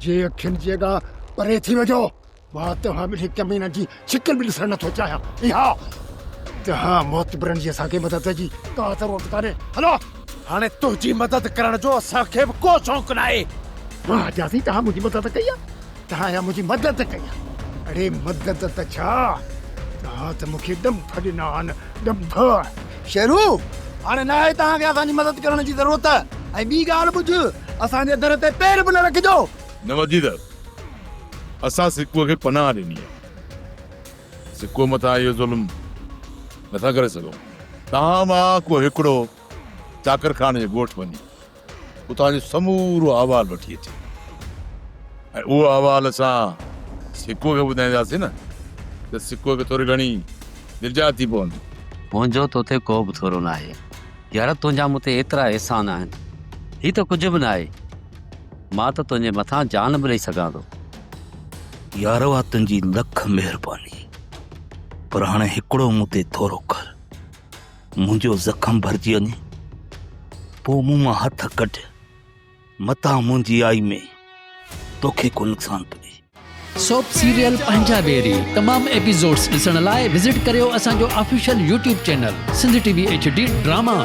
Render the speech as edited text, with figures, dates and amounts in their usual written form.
मुझे अखियुनि जे ॾांहुं परे थी वञो। मां तव्हां ॿिनि कमीननि जी शिकिल बि ॾिसणु नथो चाहियां। इहा तव्हां मोतबरनि जी असांखे मदद जी का ज़रूरत कान्हे। हलो हाणे तुंहिंजी मदद करण जो असांखे बि को शौक़ु नाहे। मां अजासी तव्हां मुंहिंजी मदद कई आहे। तव्हां या मुंहिंजी मदद कई आहे। अरे मदद त छा, तव्हां त मूंखे ॾंभ ॾिना आहिनि, ॾंभ। शेरू, हाणे न आहे तव्हांखे असांजी मदद करण जी ज़रूरत। ऐं ॿी ॻाल्हि ॿुध, असांजे दर ते पैर बि न रखिजो। न वजीद, असां सिकुअ खे पनाह ॾिनी आहे। सिकुअ मथां इहो ज़ुल्म नथा करे सघूं। तव्हां मां को हिकिड़ो चाकर खान जे ॻोठ वञी उतां जो समूरो अहवाल वठी अचे ऐं उहो अहवाल असां सिकुअ खे ॿुधाईंदासीं न त सिकुअ खे थोरी घणी निजात थी पवंदी। मुंहिंजो तोते को बि थोरो न आहे यार, तुंहिंजा मूं ते एतिरा एहसान आहिनि। हीउ त कुझु बि न आहे। मां त तुंहिंजे मथां जान बि ॾेई सघां थो। यार वाह तुंहिंजी लख महिरबानी, पर हाणे हिकिड़ो मूं ते थोरो कर। मुंहिंजो ज़ख़म भरिजी वञे, पोइ मूं मां हथ कढ, मतां मुंहिंजी आई में तोखे को नुक़सान पुॼे। सोप सीरियल पंजाबेरी तमाम एपिसोड्स ॾिसण लाइ विज़िट करियो असांजो official YouTube channel Sindh TV HD drama.